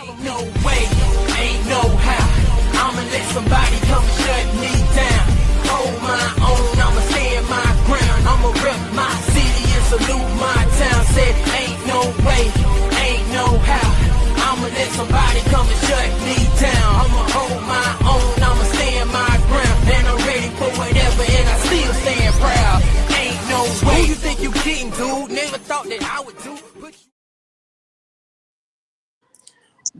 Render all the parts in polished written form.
Ain't no way, ain't no how. I'ma let somebody come shut me down. Hold my own, I'ma stand my ground. I'ma rep my city and salute my town. Said ain't no way, ain't no how. I'ma let somebody come and shut me down. I'ma hold my own, I'ma stand my ground. And I'm ready for whatever, and I still stand proud. Ain't no way. Who you think you kidding, dude? Never thought that I would do.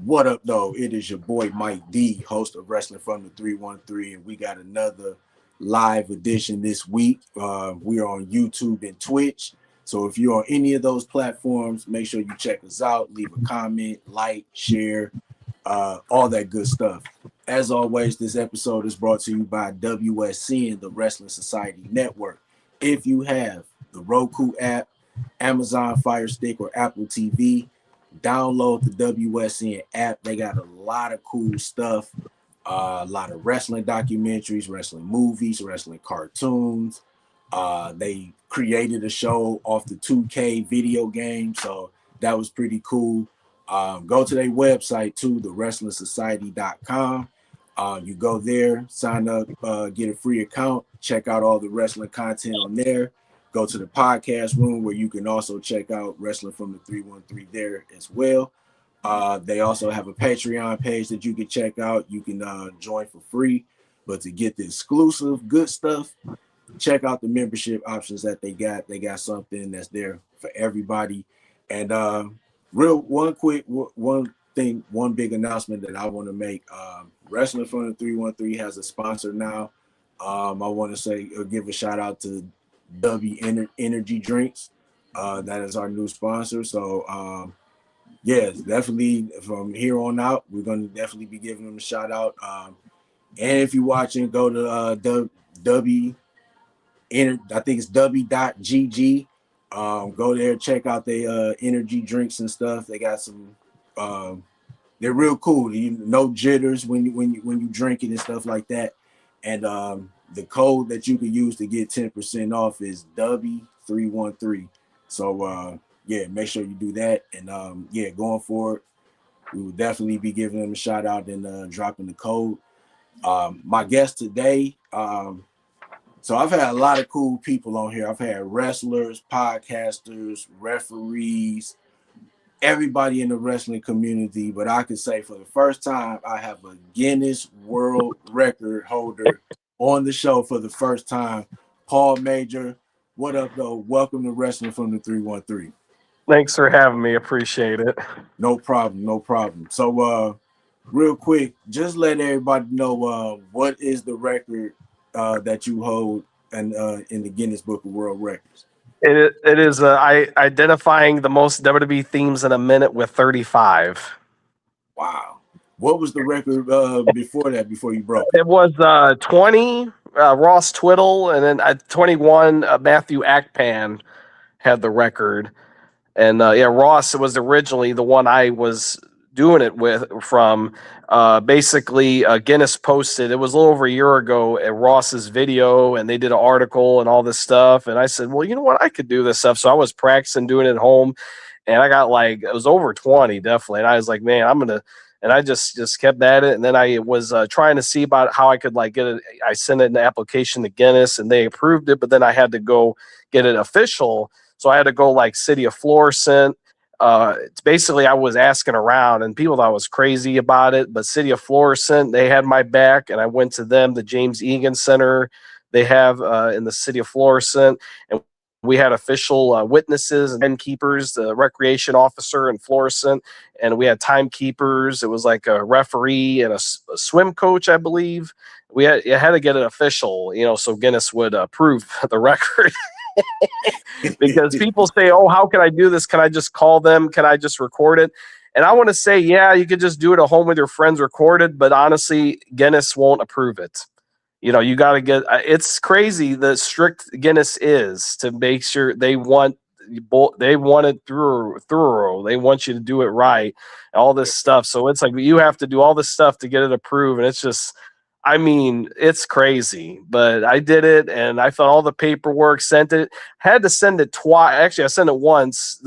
What up, though? It is your boy Mike D, host of Wrestling from the 313, and we got another live edition this week. We are on YouTube and Twitch, so if you're on any of those platforms, make sure you check us out, leave a comment, like, share, all that good stuff. As always, this episode is brought to you by WSC and the Wrestling Society Network. If you have the Roku app, Amazon Fire Stick, or Apple TV, download the WSN app. They got a lot of cool stuff, a lot of wrestling documentaries, wrestling movies, wrestling cartoons. They created a show off the 2K video game, so that was pretty cool. Go to their website too, thewrestlingsociety.com. You go there, sign up, get a free account, check out all the wrestling content on there. Go to the podcast room where you can also check out Wrestling from the 313 there as well. They also have a Patreon page that you can check out. You can join for free. But to get the exclusive good stuff, check out the membership options that they got. They got something that's there for everybody. And one big announcement that I want to make. Wrestling from the 313 has a sponsor now. I want to say, give a shout out to W Energy Drinks. That is our new sponsor. So yes, definitely from here on out, we're going to definitely be giving them a shout out. And if you're watching, go to I think it's w.gg. Go there, check out their energy drinks and stuff. They got some they're real cool. No jitters when you drink it and stuff like that. And the code that you can use to get 10% off is W313. So yeah, make sure you do that. And yeah, going forward, we will definitely be giving them a shout out and dropping the code. My guest today, so I've had a lot of cool people on here. I've had wrestlers, podcasters, referees, everybody in the wrestling community, but I could say for the first time, I have a Guinness World Record holder on the show for the first time. Paul Major, what up, though? Welcome to Wrestling from the 313. Thanks for having me. Appreciate it. No problem, no problem. So, real quick, just let everybody know what is the record that you hold in the Guinness Book of World Records. It is identifying the most WWE themes in a minute with 35. Wow. What was the record before that, before you broke? It was 20, Ross Twiddle, and then 21, Matthew Akpan had the record. And yeah, Ross was originally the one I was doing it with from. Basically, Guinness posted, it was a little over a year ago, at Ross's video, and they did an article and all this stuff. And I said, well, you know what? I could do this stuff. So I was practicing doing it at home, and I got it was over 20, definitely. And I was like, man, I'm going to, and I just kept at it. And then I was trying to see about how I could get it. I sent an application to Guinness, and they approved it, but then I had to go get it official. So I had to go City of Florissant. It's basically, I was asking around, and people thought I was crazy about it, but City of Florissant, they had my back, and I went to them, the James Egan Center they have in the City of Florissant, and we had official witnesses and keepers, the recreation officer in Florissant, and we had timekeepers. It was like a referee and a swim coach, I believe. You had to get it official, so Guinness would approve the record. Because people say, oh, how can I do this? Can I just call them? Can I just record it? And I want to say, yeah, you could just do it at home with your friends, recorded, but honestly, Guinness won't approve it. You got to get, it's crazy the strict Guinness is to make sure they want it thorough. They want you to do it right, all this stuff. So it's like you have to do all this stuff to get it approved, and it's just, I mean, it's crazy, but I did it and I filled all the paperwork, sent it, had to send it twice. Actually, I sent it once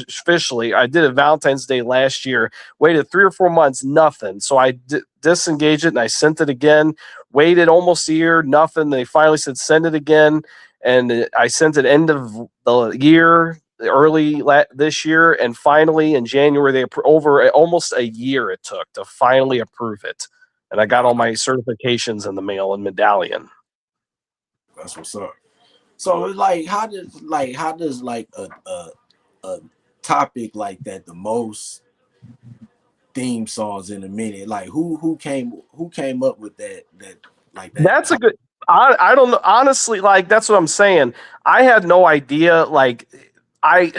officially. I did it Valentine's Day last year, waited 3 or 4 months, nothing. So I disengaged it and I sent it again, waited almost a year, nothing. They finally said, send it again. And I sent it end of the year, this year. And finally in January, over almost a year it took to finally approve it. And I got all my certifications in the mail and medallion. That's what's up. So like, how does like a topic like that, the most theme songs in a minute, like who came up with that like that? That's a good. I don't know. Honestly, like that's what I'm saying. I had no idea. Like I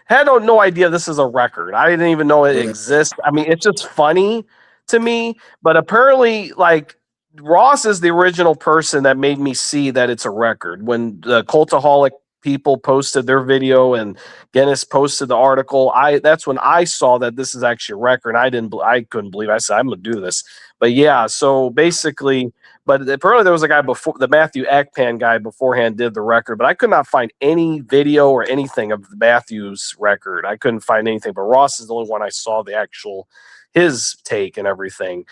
had no idea this is a record. I didn't even know it exists. I mean, it's just funny to me. But apparently, like Ross is the original person that made me see that it's a record. When the Cultaholic people posted their video and Guinness posted the article, that's when I saw that this is actually a record. I couldn't believe it. I said, I'm gonna do this. But yeah, so basically, but apparently there was a guy before, the Matthew Akpan guy beforehand did the record, but I could not find any video or anything of Matthew's record. I couldn't find anything, but Ross is the only one I saw the actual his take and everything.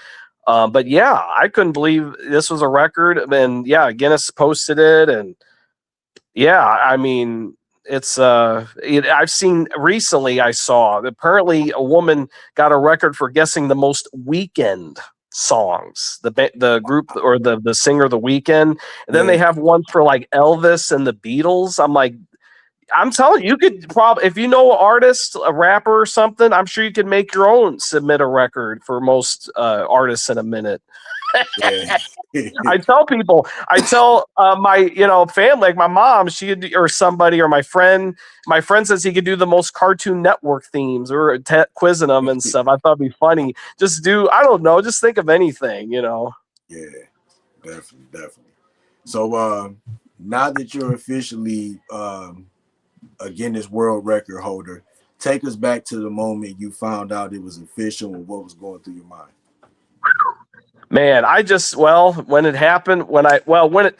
But yeah, I couldn't believe this was a record. And yeah, Guinness posted it, and yeah, I mean, it's I've seen recently. I saw apparently a woman got a record for guessing the most Weekend songs. The group or the singer, The Weekend, and then they have one for like Elvis and the Beatles. I'm telling you, you could probably, if you know an artist, a rapper or something, I'm sure you could make your own, submit a record for most artists in a minute. Yeah. I tell my family, like my mom, she could, or somebody, or my friend says he could do the most Cartoon Network themes, or quizzing them and stuff. I thought it'd be funny. Just think of anything, Yeah, definitely. So now that you're officially a Guinness World Record holder, take us back to the moment you found out it was official and what was going through your mind. Man, when it happened, it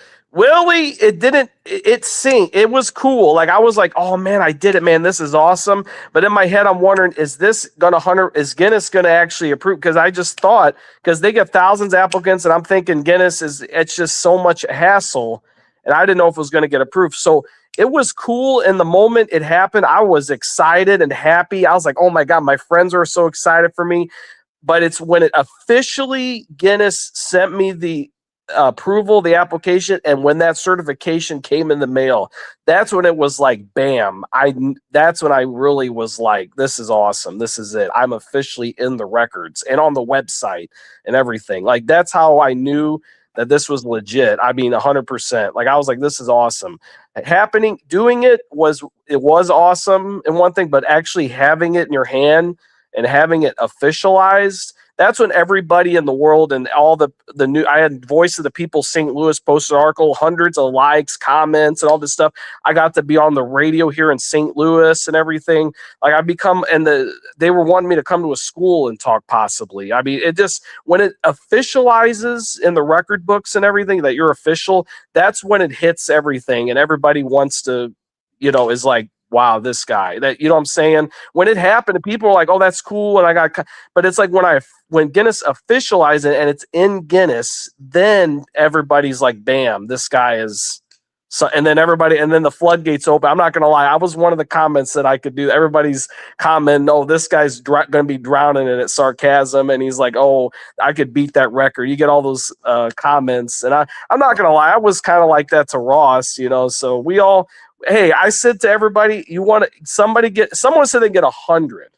synced. It was cool. Like I was like, oh man, I did it, man. This is awesome. But in my head, I'm wondering, is Guinness gonna actually approve? Because I just thought, because they get thousands of applicants, and I'm thinking it's just so much hassle. And I didn't know if it was gonna get approved. So it was cool in the moment it happened. I was excited and happy. I was like, oh my God, my friends were so excited for me. But it's when it officially Guinness sent me the approval, the application, and when that certification came in the mail, that's when it was like, bam. That's when I really was like, this is awesome. This is it. I'm officially in the records and on the website and everything. Like that's how I knew that this was legit. I mean, 100%. Like I was like, this is awesome. Doing it was awesome in one thing, but actually having it in your hand and having it officialized, that's when everybody in the world and all the new, I had Voice of the People St. Louis posted an article, hundreds of likes, comments, and all this stuff. I got to be on the radio here in St. Louis and everything. Like they were wanting me to come to a school and talk possibly. I mean, when it officializes in the record books and everything that you're official, that's when it hits everything and everybody wants to, is like, wow, this guy, that, you know what I'm saying? When it happened, people were like, oh, that's cool. And but it's like when Guinness officialized it and it's in Guinness, then everybody's like, bam, this guy is so, and then the floodgates open. I'm not going to lie. I was one of the comments that I could do. Everybody's comment, oh, this guy's going to be drowning in it, sarcasm. And he's like, oh, I could beat that record. You get all those comments. And I'm not going to lie. I was kind of like that to Ross, so we all, hey, I said to everybody, someone said they get 100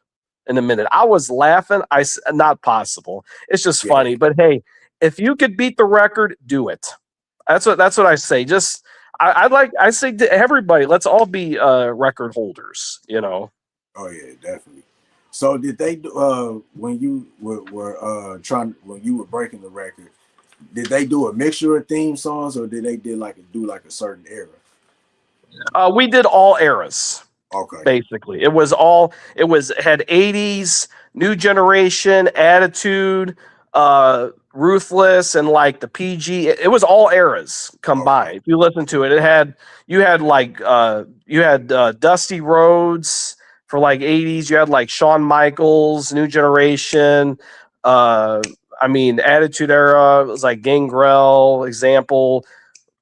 in a minute. I was laughing. I said, not possible. It's just funny. But hey, if you could beat the record, do it. That's what I say. Just, I say to everybody, let's all be record holders, Oh yeah, definitely. So did they when you were when you were breaking the record, did they do a mixture of theme songs, or did they do like a certain era? We did all eras. Okay. Basically, it had 80s, New Generation, Attitude, Ruthless and like the PG. It was all eras combined. Okay. If you listen to it, you had like Dusty Rhodes for like 80s. You had like Shawn Michaels, New Generation. Uh, I mean, Attitude Era. It was like Gangrel, Example,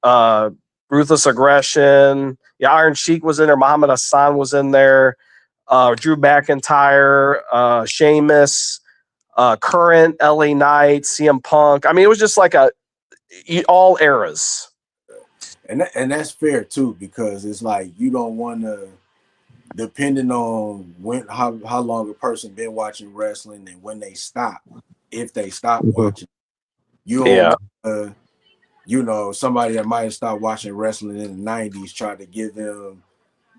uh, Ruthless Aggression. Yeah, Iron Sheik was in there. Muhammad Hassan was in there. Drew McIntyre, Sheamus, Current, LA Knight, CM Punk. I mean, it was just like all eras. And that's fair too, because it's like you don't want to, depending on how long a person been watching wrestling and when they stop, if they stop watching, you don't Yeah. somebody that might have stopped watching wrestling in the 90s try to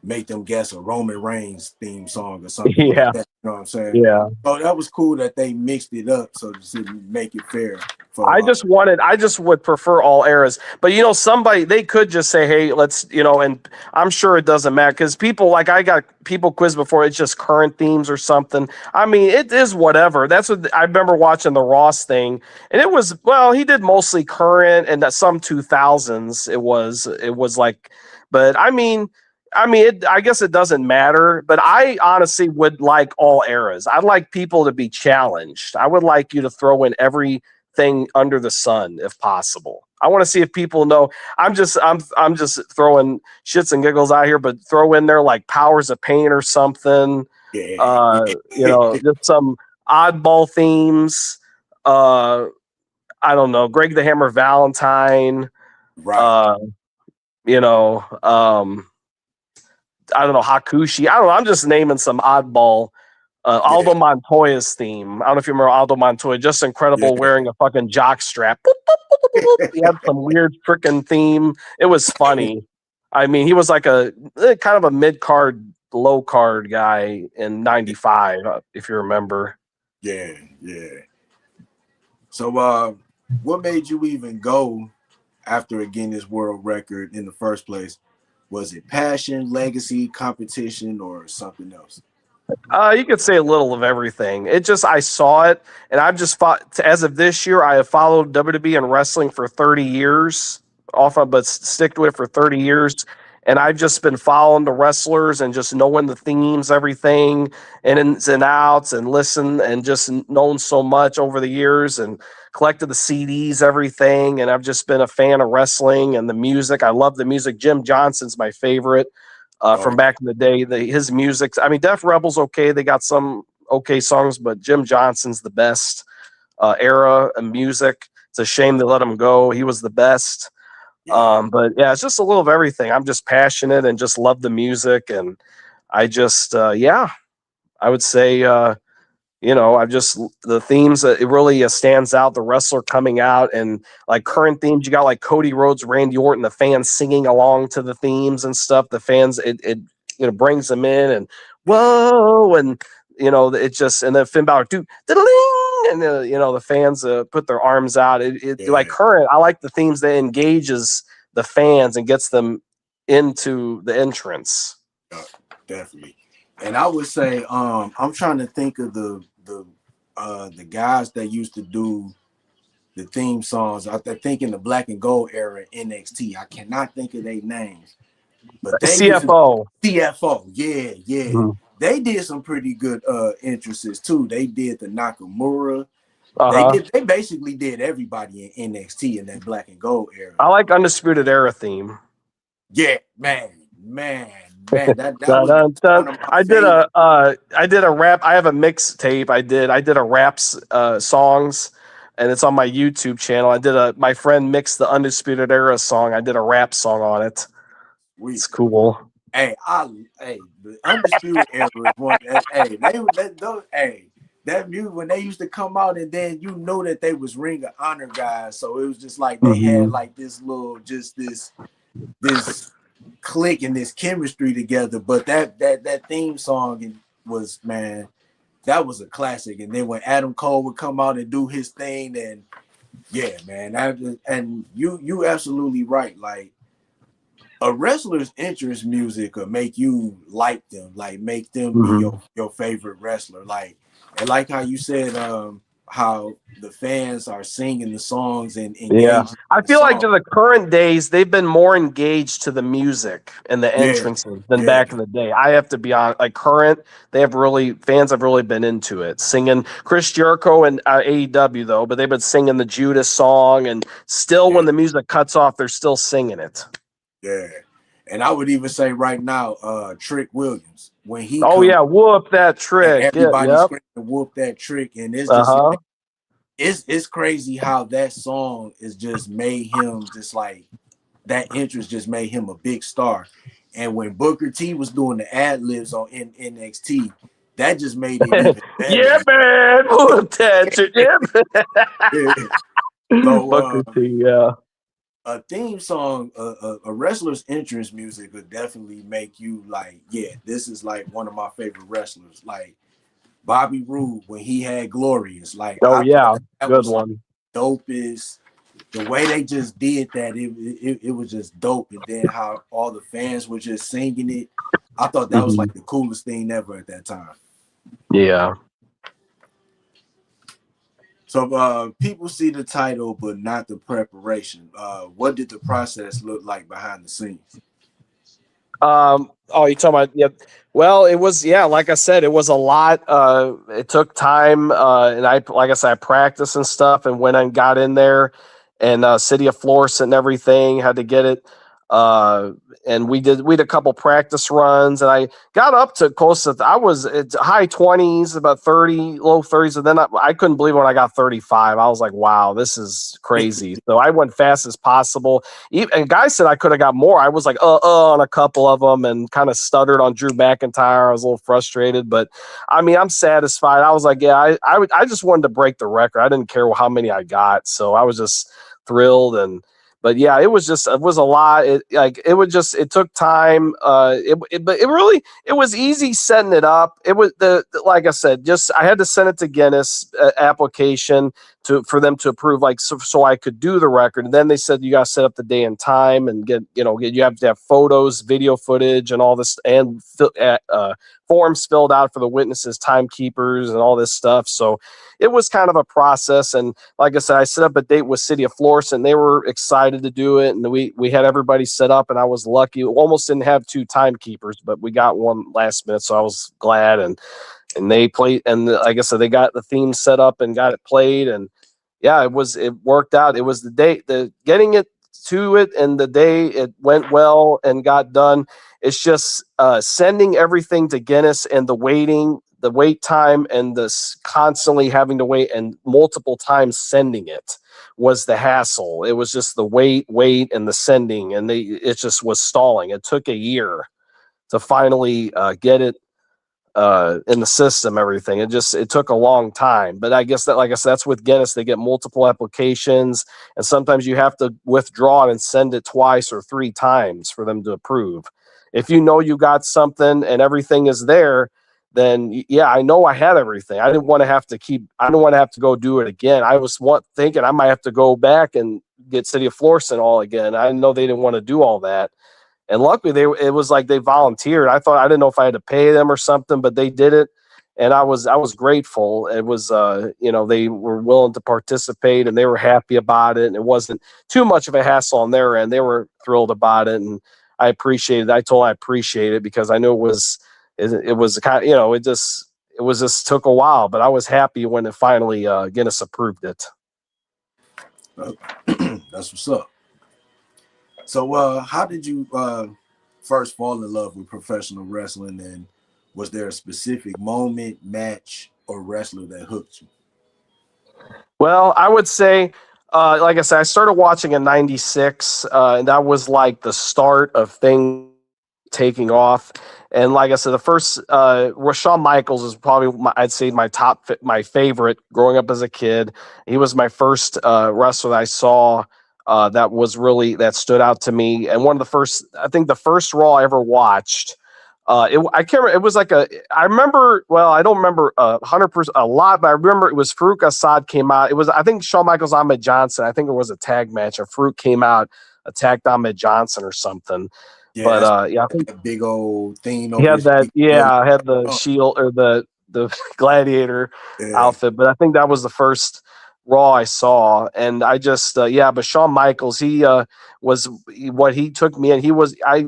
make them guess a Roman Reigns theme song or something like Yeah. that. You know what I'm saying? Yeah. So that was cool that they mixed it up so to make it fair. I just would prefer all eras. But somebody, they could just say, hey, let's, and I'm sure it doesn't matter because people, like, I got people quiz before, it's just current themes or something. I mean, it is whatever. That's what I remember watching the Ross thing, and it was, well, he did mostly current and some 2000s. It was like, but I guess it doesn't matter, but I honestly would like all eras. I'd like people to be challenged. I would like you to throw in everything under the sun if possible. I want to see if people know. I'm just throwing shits and giggles out here, but throw in there like Powers of Pain or something. Yeah. Just some oddball themes. I don't know, Greg the Hammer Valentine. Right. I don't know, Hakushi. I don't know. I'm just naming some oddball. Aldo Montoya's theme. I don't know if you remember Aldo Montoya, just incredible wearing a fucking jock strap. Boop, boop, boop, boop, boop. He had some weird freaking theme. It was funny. I mean, he was like a kind of a mid card, low card guy in '95, if you remember. Yeah. So, what made you even go after a Guinness World Record in the first place? Was it passion, legacy, competition, or something else? You could say a little of everything. It just, I saw it, and I've just as of this year, I have followed WWE and wrestling for 30 years, but stick to it for 30 years. And I've just been following the wrestlers and just knowing the themes, everything, and ins and outs, and listen, and just known so much over the years and collected the CDs, everything. And I've just been a fan of wrestling and the music. I love the music. Jim Johnson's my favorite. From back in the day, his music. I mean, Def Rebel's okay. They got some okay songs, but Jim Johnson's the best era of music. It's a shame they let him go. He was the best. But yeah, it's just a little of everything. I'm just passionate and just love the music. And I just, I would say, I've just, the themes, it really stands out. The wrestler coming out and like current themes, you got like Cody Rhodes, Randy Orton, the fans singing along to the themes and stuff. The fans, it brings them in and whoa, and it just, and then Finn Balor do diddling, and the fans put their arms out. Like current, I like the themes that engages the fans and gets them into the entrance. Definitely. And I would say, I'm trying to think of the guys that used to do the theme songs. I think in the Black and Gold era NXT. I cannot think of their names, but they CFO. CFO, yeah. Mm-hmm. They did some pretty good entrances too. They did the Nakamura. They basically did everybody in NXT in that Black and Gold era. I like Undisputed Era theme. Yeah, man. That was one of my favorites. I did a rap. I have a mixtape. I did a raps songs, and it's on my YouTube channel. My friend mixed the Undisputed Era song. I did a rap song on it. It's cool. Hey, the Undisputed Era is one. That music when they used to come out, and then that they was Ring of Honor guys. So it was just like they had like this little, just this click and this chemistry together. But that theme song was, man, that was a classic. And then when Adam Cole would come out and do his thing, and yeah, man, and you absolutely right. Like a wrestler's entrance music will make you like them, like make them be your favorite wrestler. Like, and like how you said, how the fans are singing the songs and Yeah, engaging I in the feel like song. to the current days, they've been more engaged to the music and the Yeah, entrances than yeah, back in the day. I have to be honest, like current, fans have really been into it, singing Chris Jericho and AEW though, but they've been singing the Judas song, and still yeah, when the music cuts off, they're still singing it. yeah. And I would even say right now, Trick Williams, when he Oh comes yeah, whoop that and trick. Yeah, everybody yep. screaming whoop that trick, and it's Uh just huh. like it's crazy how that song is just made him just like that interest just made him a big star. And when Booker T was doing the ad libs on NXT, that just made it even Yeah, better. man. Whoop that trick. Yeah. Yeah. So Booker T. Yeah. a theme song, a wrestler's entrance music could definitely make you like, yeah, this is like one of my favorite wrestlers. Like Bobby Roode when he had Glorious, like Oh I thought yeah, that good was like one. dopest. The way they just did that, it was just dope. And then how all the fans were just singing it, I thought that was Hmm. like the coolest thing ever at that time. Yeah. So people see the title, but not the preparation. What did the process look like behind the scenes? Oh, you talking about? Yep. Well, it was, yeah, like I said, it was a lot. It took time, and like I said, I practiced and stuff, and when I got in there, and City of Florissant and everything, had to get it. Uh, and we did a couple practice runs, and I got up to close to I was it's high 20s, about 30, low 30s, and then I couldn't believe when I got 35. I was like, wow, this is crazy. So I went fast as possible. And guys said I could have got more. I was like, on a couple of them and kind of stuttered on Drew McIntyre. I was a little frustrated, but I mean, I'm satisfied. I was like, yeah, I just wanted to break the record. I didn't care how many I got. So I was just thrilled. But yeah, it was a lot. It took time. But it was easy setting it up. It was like I said, just, I had to send it to Guinness application for them to approve, like, so I could do the record. And then they said you got to set up the day and time and you have to have photos, video footage, and all this, and forms filled out for the witnesses, timekeepers, and all this stuff. So it was kind of a process. And like I said, I set up a date with City of Florissant, and they were excited to do it. And we had everybody set up, and I was lucky. We almost didn't have two timekeepers, but we got one last minute, so I was glad. And they played, and like I said, they got the theme set up and got it played, and yeah, it worked out. It was the getting it to it, and the day it went well and got done. It's just sending everything to Guinness, and the wait time, and this constantly having to wait and multiple times sending it was the hassle. It was just the wait, and the sending, and it just was stalling. It took a year to finally get it in the system, everything. It took a long time. But I guess that, like I said, that's with Guinness. They get multiple applications, and sometimes you have to withdraw it and send it twice or three times for them to approve. If you know you got something and everything is there, then yeah, I know I had everything. I didn't want to have to go do it again. I was thinking I might have to go back and get City of Florissant all again. I know they didn't want to do all that. And luckily, it was like they volunteered. I didn't know if I had to pay them or something, but they did it, and I was grateful. It was they were willing to participate, and they were happy about it, and it wasn't too much of a hassle on their end. They were thrilled about it, and I appreciated it. I told them I appreciate it because I knew it was kind of, it was just took a while, but I was happy when it finally Guinness approved it. That's what's up. So how did you first fall in love with professional wrestling, and was there a specific moment, match, or wrestler that hooked you? Well, I would say, like I said, I started watching in '96, and that was like the start of things taking off. And like I said, the first Shawn Michaels is probably I'd say my favorite growing up as a kid. He was my first wrestler that I saw that stood out to me. And one of the first, I think the first Raw I ever watched. I can't remember. It was like I remember, well, I don't remember 100% a lot, but I remember it was Farouk Assad came out. It was, I think, Shawn Michaels, Ahmed Johnson. I think it was a tag match, and Farouk came out, attacked Ahmed Johnson or something. Yeah, But that's yeah, I think a big old thing he over had his that. big belly. Yeah, had the Oh, shield or the the gladiator Yeah, outfit, but I think that was the first Raw I saw, and I just but Shawn Michaels, he was what he took me, and he was I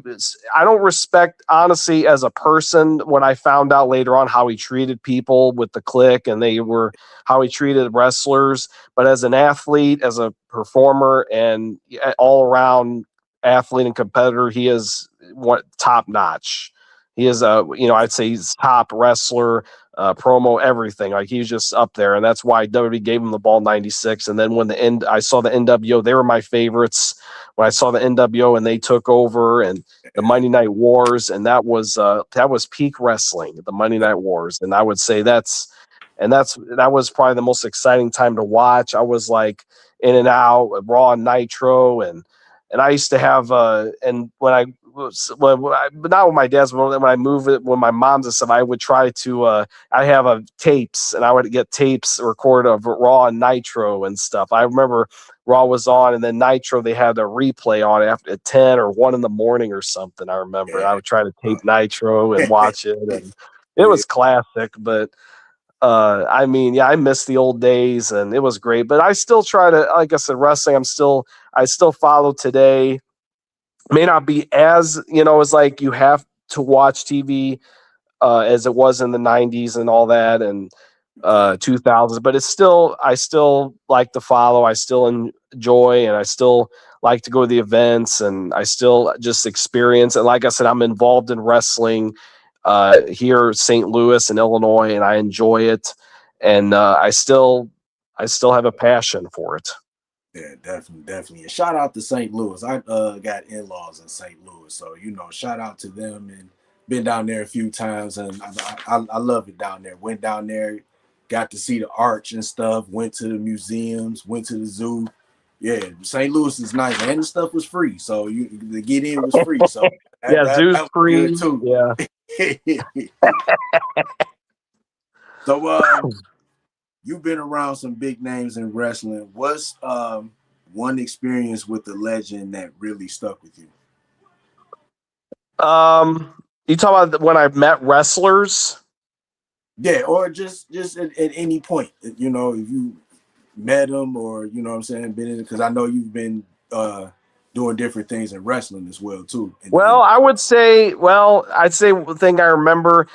don't respect honestly as a person when I found out later on how he treated people with the clique, and they were how he treated wrestlers, but as an athlete, as a performer, and all around athlete and competitor, he is what top notch. He is I'd say he's top wrestler, promo, everything. Like he's just up there, and that's why WWE gave him the ball in '96. And then when I saw the NWO, they were my favorites. When I saw the NWO and they took over, and the Monday Night Wars, and that was peak wrestling, the Monday Night Wars, and I would say that was probably the most exciting time to watch. I was like in and out, Raw and Nitro, and I used to have and when I was but not with my dad's, but when I moved it, when my mom's and stuff, I would try to I have tapes, and I would get tapes recorded of Raw and Nitro and stuff. I remember Raw was on, and then Nitro they had a replay on after at 10 or 1 in the morning or something. I remember I yeah. would try to tape Nitro and watch it, and it Yeah. was classic. But I mean, yeah, I miss the old days, and it was great. But I still try to, like I said, wrestling. I still follow today. May not be as as like you have to watch TV as it was in the '90s and all that, and 2000s. But I still like to follow. I still enjoy, and I still like to go to the events, and I still just experience. And like I said, I'm involved in wrestling here in St. Louis and Illinois, and I enjoy it. And I still have a passion for it. Yeah, definitely, definitely. And shout out to St. Louis. I got in-laws in St. Louis, so shout out to them, and been down there a few times, and I love it down there. Went down there, got to see the arch and stuff. Went to the museums, went to the zoo. Yeah, St. Louis is nice, and the stuff was free, so the get in was free. So Yeah, zoo's that was good free. too. Yeah. So you've been around some big names in wrestling. What's one experience with the legend that really stuck with you? You talk about when I've met wrestlers? Yeah, or just at any point, if you met them, or what I'm saying, been in, because I know you've been doing different things in wrestling as well too. Well, I'd say the thing I remember,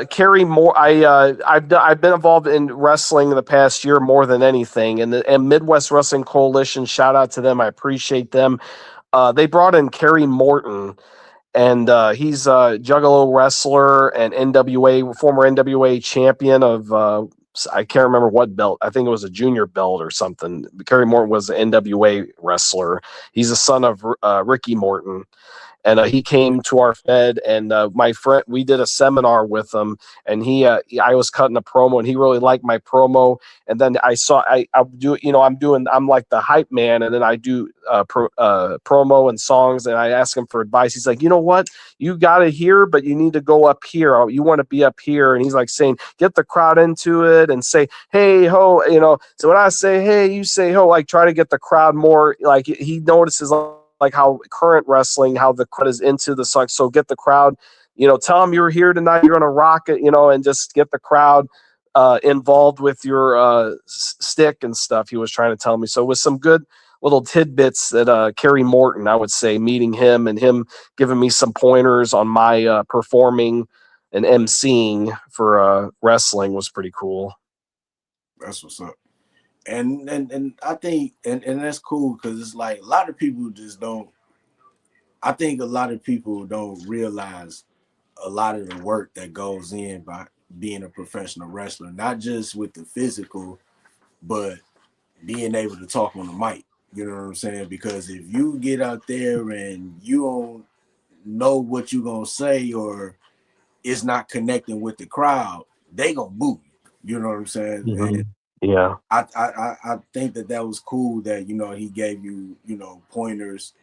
Kerry Moore. I've been involved in wrestling in the past year more than anything, and Midwest Wrestling Coalition. Shout out to them. I appreciate them. They brought in Kerry Morton, and he's a Juggalo wrestler and former NWA champion of I can't remember what belt. I think it was a junior belt or something. Kerry Morton was an NWA wrestler. He's a son of Ricky Morton. And he came to our Fed, and my friend, we did a seminar with him, and I was cutting a promo, and he really liked my promo. And then I do, I'm like the hype man, and then I do promo and songs, and I ask him for advice. He's like, you know what, you got it here, but you need to go up here. You want to be up here, and he's like saying, get the crowd into it, and say, hey ho, So when I say hey, you say ho, like try to get the crowd more. Like he notices like how current wrestling, how the crowd is into the song. So get the crowd, tell them you're here tonight, you're going to rock it, and just get the crowd involved with your stick and stuff. He was trying to tell me. So with some good little tidbits that Kerry Morton, I would say, meeting him and him giving me some pointers on my performing and emceeing for wrestling was pretty cool. That's what's up. And I think and that's cool, because it's like a lot of people just don't. I think a lot of people don't realize a lot of the work that goes in by being a professional wrestler, not just with the physical, but being able to talk on the mic. You know what I'm saying? Because if you get out there and you don't know what you're gonna say, or it's not connecting with the crowd, they gonna boo you. You know what I'm saying? Mm-hmm. And Yeah. I think that was cool that he gave you pointers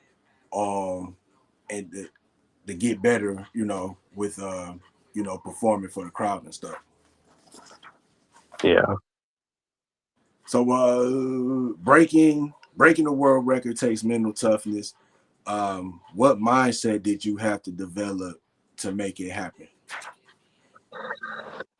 and to get better with performing for the crowd and stuff. Yeah. So breaking the world record takes mental toughness. What mindset did you have to develop to make it happen?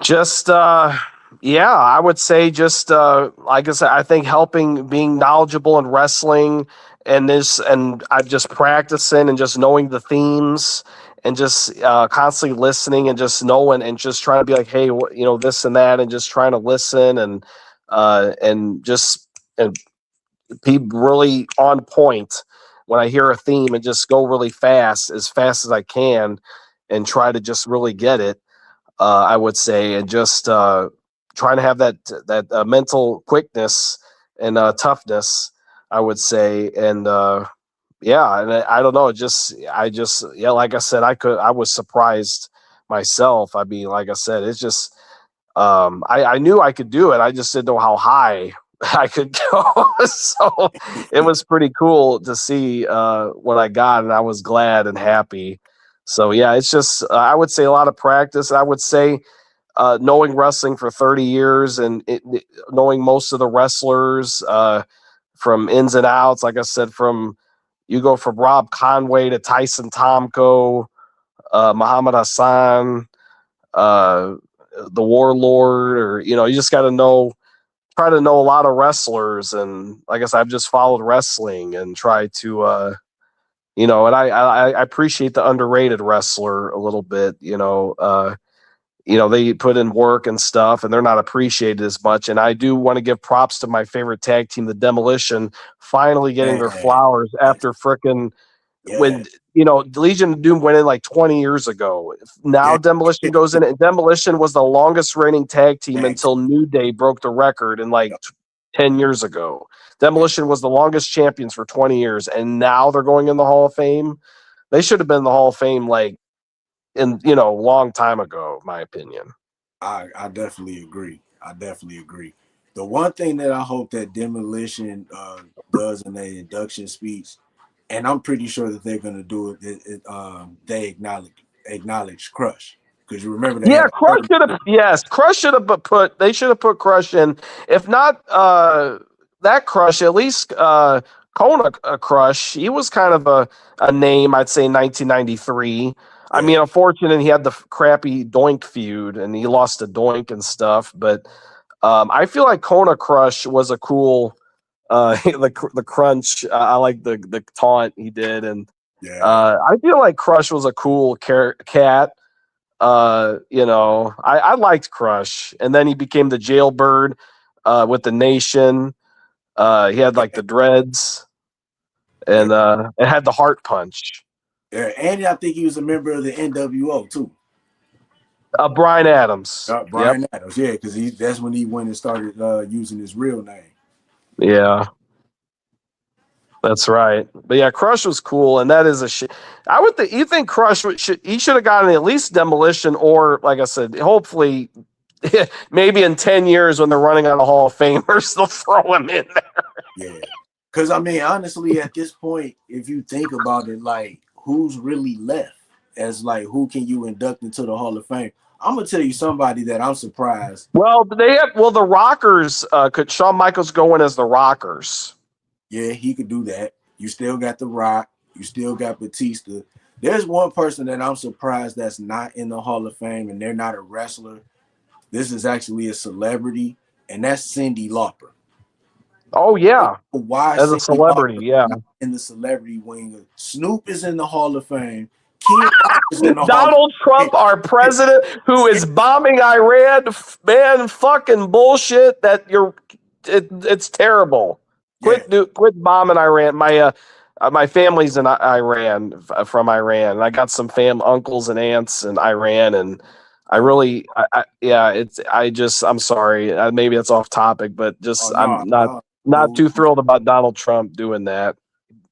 Just yeah, I would say just like I said, I think helping being knowledgeable in wrestling and I'm just practicing and just knowing the themes and just constantly listening and just knowing and just trying to be like, hey, this and that, and just trying to listen and just and be really on point when I hear a theme and just go really fast as I can and try to just really get it. I would say, and just trying to have that mental quickness and toughness. I would say, and yeah, and I don't know, yeah, like I said, I was surprised myself. I mean, like I said, it's just I knew I could do it. I just didn't know how high I could go. So it was pretty cool to see what I got, and I was glad and happy. So yeah, it's just I would say a lot of practice. I would say knowing wrestling for 30 years and knowing most of the wrestlers from ins and outs. Like I said, you go from Rob Conway to Tyson Tomko, Muhammad Hassan, uh, the Warlord, or you just got to try to know a lot of wrestlers. And like I said, I've just followed wrestling and tried to and I appreciate the underrated wrestler a little bit. They put in work and stuff, and they're not appreciated as much. And I do want to give props to my favorite tag team, the Demolition, finally getting their Yeah, flowers after frickin' yeah, when Legion of Doom went in like 20 years ago. Now yeah. Demolition goes in, and Demolition was the longest reigning tag team Tag until New Day broke the record in like team. 10 years ago. Yeah. Demolition was the longest champions for 20 years, and now they're going in the Hall of Fame. They should have been in the Hall of Fame like in a long time ago, in my opinion. I definitely agree. I definitely agree. The one thing that I hope that Demolition does in their induction speech, and I'm pretty sure that they're gonna do it. They acknowledge Crush, because you remember they Yeah, had a Crush third. should have. Yes, Crush should have put. They should have put Crush in. If not that Crush, at least Kona Crush. He was kind of a name, I'd say, in 1993. I Yeah, mean, unfortunately, he had the crappy Doink feud, and he lost to Doink and stuff. But I feel like Kona Crush was a cool. The crunch. I like the taunt he did, and yeah, I feel like Crush was a cool cat. I liked Crush, and then he became the Jailbird with the Nation. He had like yeah, the dreads, yeah, and it had the heart punch. yeah. And I think he was a member of the NWO too. Brian Adams. Yep. Brian Adams, yeah, because that's when he went and started using his real name. Yeah, that's right. But yeah, Crush was cool, and that is a shit. You think Crush he should have gotten at least Demolition, or like I said, hopefully. Maybe in 10 years when they're running out of Hall of Famers, they'll throw him in there. Yeah, because I mean, honestly, at this point, if you think about it, like who's really left as like who can you induct into the Hall of Fame? I'm gonna tell you somebody that I'm surprised. Well, the Rockers. Could Shawn Michaels go in as the Rockers? Yeah, he could do that. You still got The Rock. You still got Batista. There's one person that I'm surprised that's not in the Hall of Fame, and they're not a wrestler. This is actually a celebrity, and that's Cyndi Lauper. Oh yeah, Why as a Cyndi celebrity, Lauper yeah. not in the celebrity wing? Snoop is in the Hall of Fame. Kid Rock is in the Hall of Donald Fame. Trump, our president, who is bombing Iran, man, fucking bullshit. It's terrible. Yeah. Quit bombing Iran. My family's in Iran, from Iran, and I got some uncles and aunts in Iran, and I really, yeah, I'm sorry. Maybe that's off topic, but Oh just no, I'm not no. too thrilled about Donald Trump doing that.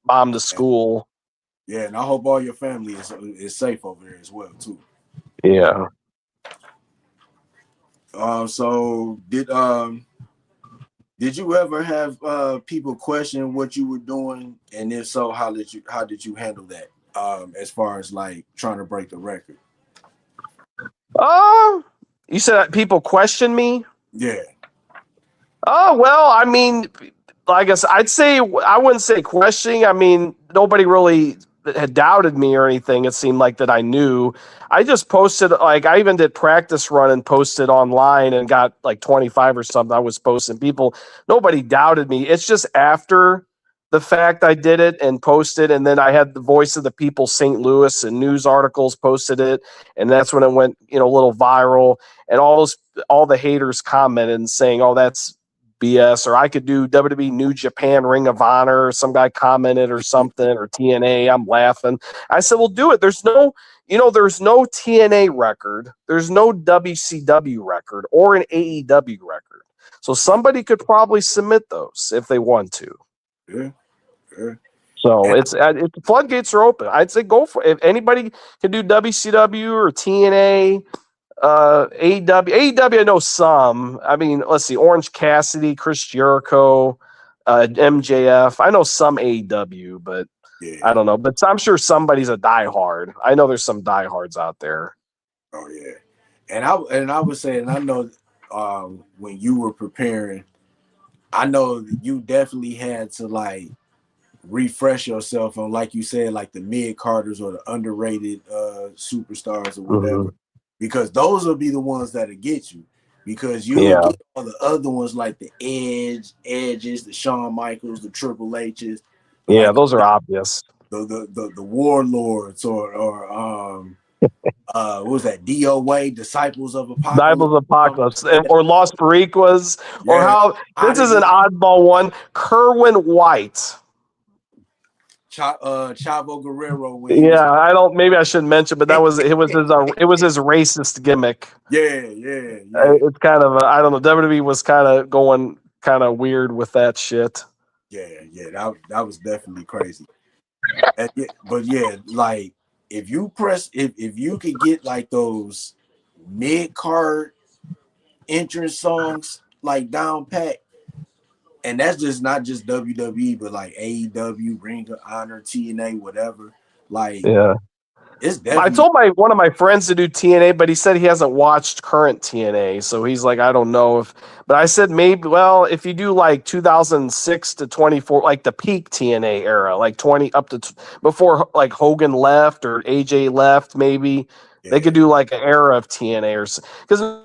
Bomb the school. Yeah, and I hope all your family is safe over there as well too. Yeah. So did you ever have people question what you were doing, and if so, how did you handle that? As far as like trying to break the record. You said people question me. Yeah, Oh well, I mean, like I guess I'd say I wouldn't say questioning. I mean, nobody really had doubted me or anything. It seemed like that I knew. I just posted, like, I even did practice run and posted online and got like 25 or something. I was posting people. Nobody doubted me. It's just after the fact I did it and posted, and then I had the Voice of the People St. Louis and news articles posted it, and that's when it went, a little viral, and all the haters commented and saying, "Oh, that's BS," or I could do WWE New Japan Ring of Honor, or some guy commented or something, or TNA. I'm laughing. I said, "Well, do it." There's no TNA record, there's no WCW record or an AEW record, so somebody could probably submit those if they want to. Yeah, yeah. So And it's the floodgates are open. I'd say go for it. If anybody can do WCW or TNA, AEW, I know some. I mean, let's see, Orange Cassidy, Chris Jericho, MJF. I know some AEW, but yeah, I don't know. But I'm sure somebody's a diehard. I know there's some diehards out there. oh yeah. And I would say, and I know when you were preparing, I know you definitely had to like refresh yourself on, like you said, like the mid carders or the underrated superstars or whatever, because those will be the ones that'll get you. Because you will Yeah, get all the other ones like the Edges, the Shawn Michaels, the Triple H's, yeah, like those are obvious. the Warlords or what was that, DOA, Disciples of Apocalypse, Bibles Apocalypse or Lost Bariquas, or yeah, how this is an Oddity, oddball one. Kerwin White. Chavo Guerrero when he was, Yeah, I don't. Maybe I shouldn't mention, but it was his racist gimmick. yeah. It's kind of I don't know. WWE was kind of going kind of weird with that shit. Yeah, that was definitely crazy. But yeah, like if you could get like those mid card entrance songs like down pat, and that's just not just WWE, but like AEW, Ring of Honor, TNA, whatever. Like Yeah. it's I definitely, told one of my friends to do TNA, but he said he hasn't watched current TNA, so he's like, I don't know if. But I said maybe. Well, if you do like 2006 to 24, like the peak TNA era, like 20 up to before like Hogan left or AJ left, maybe they yeah, could do like an era of TNA or because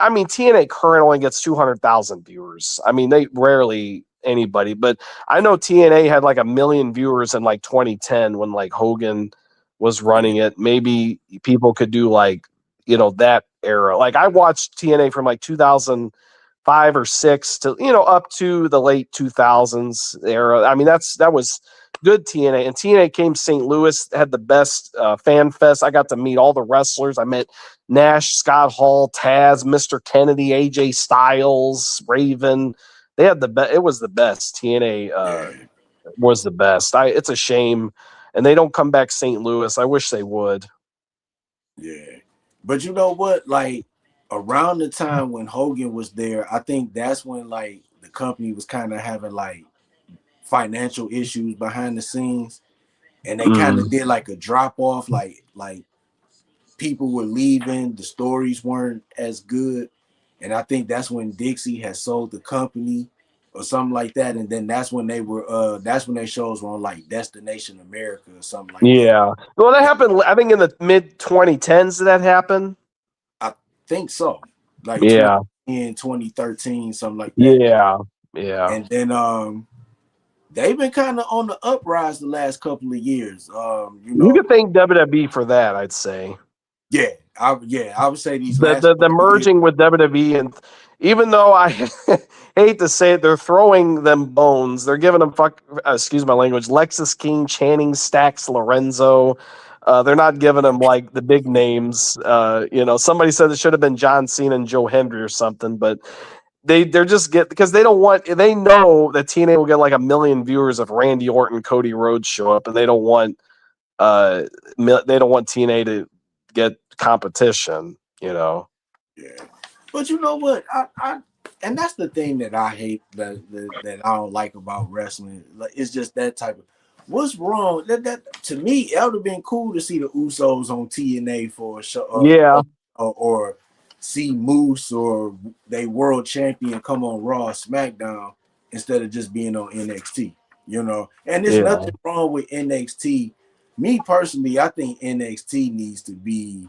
I mean TNA current only gets 200,000 viewers. I mean they rarely anybody, but I know TNA had like 1 million viewers in like 2010 when like Hogan was running it. Maybe people could do like, that era. Like I watched TNA from like 2005 or 6 to, up to the late 2000s era. I mean, that was good TNA. And TNA came to St. Louis, had the best fan fest. I got to meet all the wrestlers. I met Nash, Scott Hall, Taz, Mr. Kennedy, AJ Styles, Raven. They had the best. It was the best. TNA yeah, was the best. It's a shame, and they don't come back St. Louis. I wish they would. yeah. But you know what? Like around the time when Hogan was there, I think that's when like the company was kind of having like financial issues behind the scenes, and they kind of did like a drop off, like people were leaving, the stories weren't as good, and I think that's when Dixie had sold the company or something like that, and then that's when their shows were on like Destination America or something like that. Yeah. Well, that happened. I think in the mid 2010s. Did that happen? I think so, like Yeah. 2010, 2013, something like that. Yeah. Yeah. And then they've been kind of on the uprise the last couple of years. You could thank WWE for that. I'd say. I would say these the last the, the couple of years, merging with WWE, and even though I hate to say it, they're throwing them bones. They're giving them excuse my language, Lexus King, Channing, Stax, Lorenzo. They're not giving them like the big names. Somebody said it should have been John Cena and Joe Hendry or something, but they're just because they know that TNA will get like 1 million viewers if Randy Orton, Cody Rhodes show up, and they don't want TNA to get competition. yeah. But you know what? I and that's the thing that I hate that I don't like about wrestling. Like it's just that type of what's wrong. That to me, it would have been cool to see the Usos on TNA for a show, Yeah. or see Moose or they world champion come on Raw, SmackDown instead of just being on NXT. And there's nothing wrong with NXT Me personally, I think NXT needs to be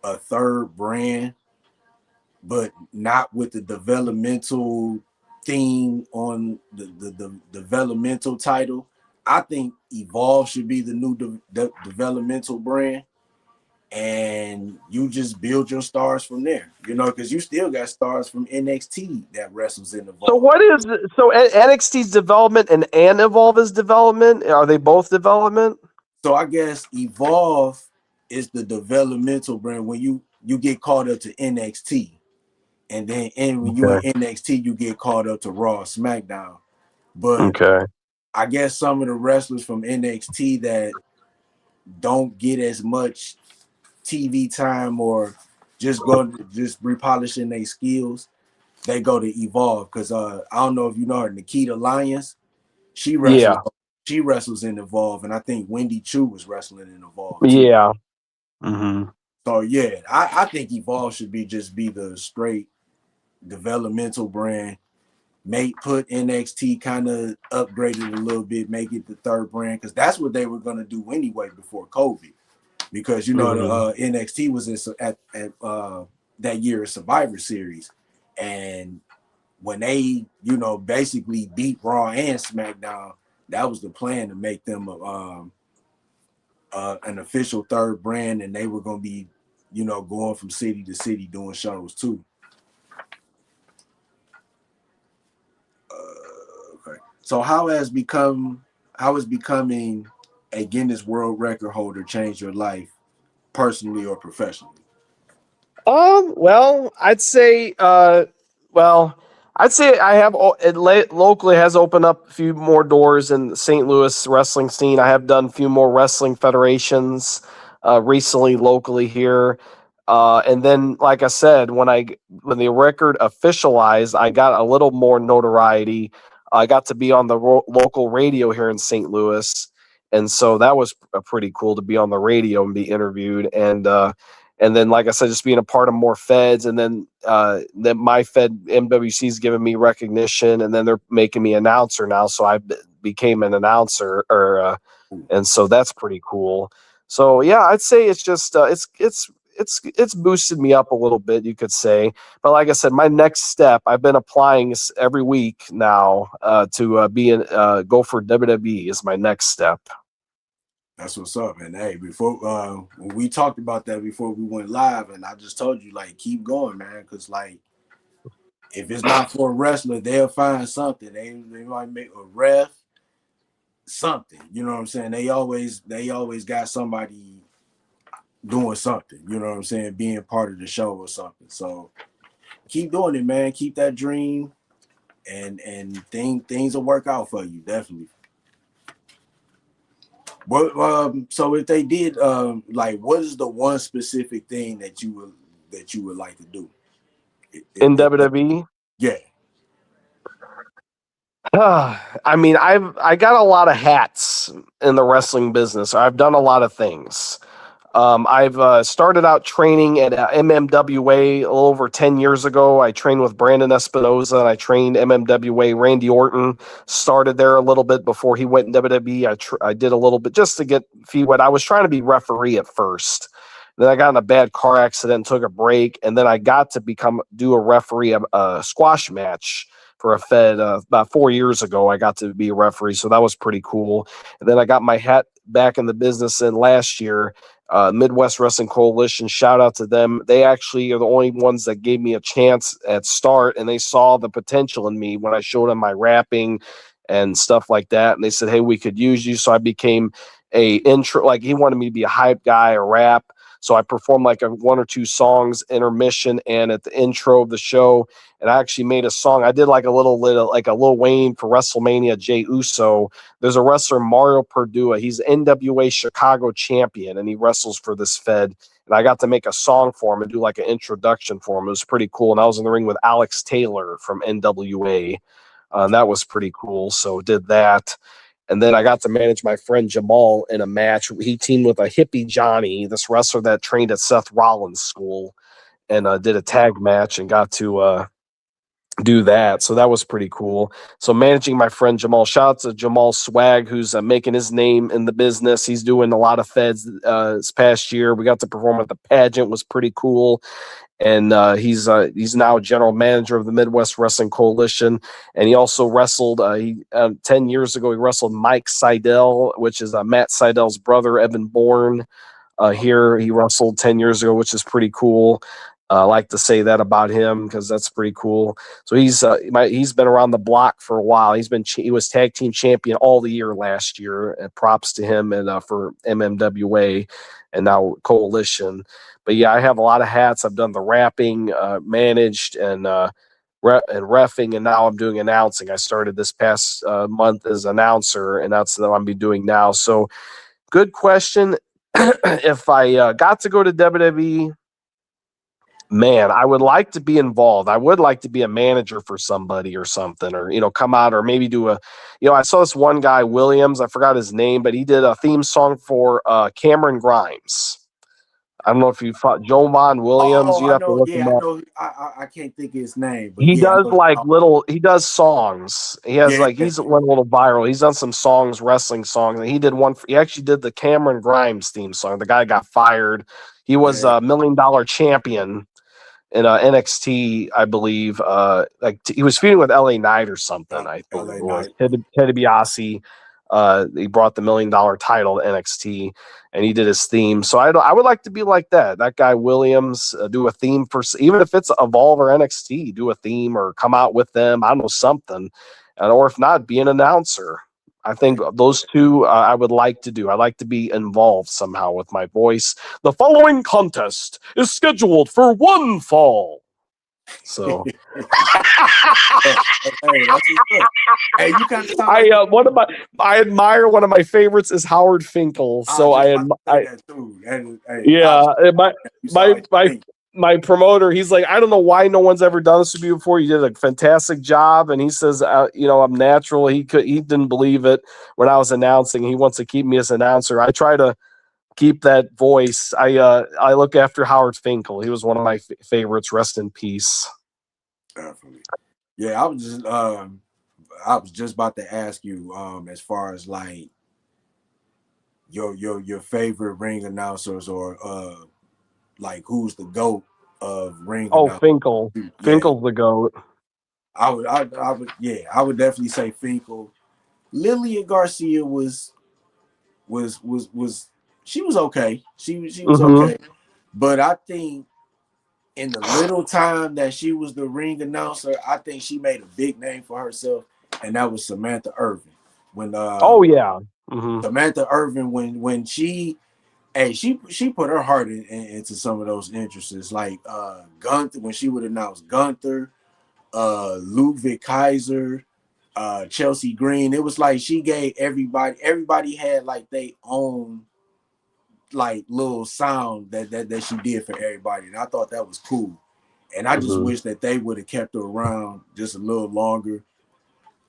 a third brand, but not with the developmental theme on the developmental title. I think Evolve should be the new developmental brand, and you just build your stars from there. You know, because you still got stars from NXT that wrestles in So Evolve. what is NXT's development and Evolve is development? Are they both development? So I guess Evolve is the developmental brand when you get called up to NXT, and when you in Okay. NXT, you get called up to Raw, SmackDown. But Okay. I guess some of the wrestlers from NXT that don't get as much TV time or just repolishing their skills, they go to Evolve because I don't know if you know her, Nikita Lyons. She wrestles Yeah. she wrestles in Evolve, and I think Wendy Chu was wrestling in Evolve too. Yeah. Mm-hmm. So yeah, I think Evolve should be the straight developmental brand. Put NXT kind of upgraded a little bit, make it the third brand because that's what they were gonna do anyway before COVID. Because you know the Mm-hmm. NXT was at that year's Survivor Series, and when they basically beat Raw and SmackDown, that was the plan to make them an official third brand, and they were gonna be going from city to city doing shows too. Okay. So how has becoming a Guinness World Record holder changed your life personally or professionally? Well, I'd say I have locally has opened up a few more doors in the St. Louis wrestling scene. I have done a few more wrestling federations recently locally here. And then, like I said, when the record officialized, I got a little more notoriety. I got to be on the local radio here in St. Louis, and so that was pretty cool to be on the radio and be interviewed. And then, like I said, just being a part of more feds, and then my Fed MWC is giving me recognition, and then they're making me announcer now, so I became an announcer, and so that's pretty cool. So yeah, I'd say it's just it's boosted me up a little bit, you could say. But like I said, my next step, I've been applying every week now to go for WWE is my next step. That's what's up. And hey, before when we talked about that before we went live, and I just told you like keep going, man, because like if it's not for a wrestler, they'll find something. They might make a ref, something. You know what I'm saying? They always got somebody doing something. You know what I'm saying? Being part of the show or something. So keep doing it, man. Keep that dream, and things will work out for you, definitely. What so if they did like what is the one specific thing that you would like to do? In WWE. Yeah. I mean, I got a lot of hats in the wrestling business. I've done a lot of things. I've started out training at MMWA a little over 10 years ago. I trained with Brandon Espinoza, and I trained MMWA. Randy Orton started there a little bit before he went in WWE. I did a little bit just to get feet wet. I was trying to be referee at first. Then I got in a bad car accident, took a break, and then I got to do a referee a squash match for a Fed about 4 years ago. I got to be a referee, so that was pretty cool. And then I got my hat back in the business in last year. Midwest Wrestling Coalition, shout out to them. They actually are the only ones that gave me a chance at start, and they saw the potential in me when I showed them my rapping and stuff like that. And they said, hey, we could use you. So I became a intro, like he wanted me to be a hype guy, a rap. So I performed like one or two songs, intermission, and at the intro of the show. And I actually made a song. I did like a little Lil Wayne for WrestleMania, Jey Uso. There's a wrestler, Mario Perdua. He's NWA Chicago champion, and he wrestles for this Fed. And I got to make a song for him and do like an introduction for him. It was pretty cool. And I was in the ring with Alex Taylor from NWA. And that was pretty cool. So did that. And then I got to manage my friend Jamal in a match. He teamed with a hippie Johnny, this wrestler that trained at Seth Rollins' school, and did a tag match and got to do that. So that was pretty cool. So managing my friend Jamal, shout out to Jamal Swag, who's making his name in the business. He's doing a lot of feds this past year. We got to perform at the pageant, was pretty cool. And he's now general manager of the Midwest Wrestling Coalition. And he also wrestled 10 years ago. He wrestled Mike Seidel, which is Matt Seidel's brother, Evan Bourne. Here he wrestled 10 years ago, which is pretty cool. I like to say that about him because that's pretty cool. So he's been around the block for a while. He was tag team champion all the year last year. And props to him and for MMWA and now Coalition. But yeah, I have a lot of hats. I've done the rapping, managed, and reffing, and now I'm doing announcing. I started this past month as announcer, and that's what I'm be doing now. So, good question. If I got to go to WWE, man, I would like to be involved. I would like to be a manager for somebody or something, or come out, or maybe do I saw this one guy, Williams. I forgot his name, but he did a theme song for Cameron Grimes. I don't know if you thought Jovan Williams. Oh, You'd I have to know. look him Yeah, I up. know. I can't think of his name, but He yeah, I does know. he does songs. He has Yeah, he's went a little viral. He's done some songs, wrestling songs. And he did one. He actually did the Cameron Grimes theme song. The guy got fired. He was yeah. a $1 million champion in NXT, I believe. He was feuding with LA Knight or something. I believe LA it was Knight. Ted DiBiase. He brought the $1 million title to NXT, and he did his theme. So I would like to be like that. That guy Williams, do a theme for, even if it's Evolve or NXT, do a theme or come out with them. I don't know, something, or if not, be an announcer. I think those two I would like to do. I like to be involved somehow with my voice. The following contest is scheduled for one fall. So Hey, that's what's up. Hey, you kind of sound like I admire one of my favorites is Howard Finkel. So I was just about to say that too. And, hey, yeah, you sound like my promoter, he's like, I don't know why no one's ever done this to me before. You did a fantastic job, and he says, I'm natural. He didn't believe it when I was announcing. He wants to keep me as announcer. I try to keep that voice. I look after Howard Finkel. He was one of my favorites. Rest in peace. definitely. Yeah, I was just about to ask you, as far as like your favorite ring announcers, or like who's the GOAT of ring announcers. Finkel. Yeah. Finkel's the GOAT. I would definitely say Finkel. Lillian Garcia was she was okay. She was okay. But I think in the little time that she was the ring announcer, I think she made a big name for herself, and that was Samantha Irvin. When Samantha Irvin, when she put her heart into some of those entrances, like Gunther, when she would announce Gunther, Ludwig Kaiser, Chelsea Green. It was like she gave everybody had like their own like little sound that she did for everybody, and I thought that was cool. And I just wish that they would have kept her around just a little longer.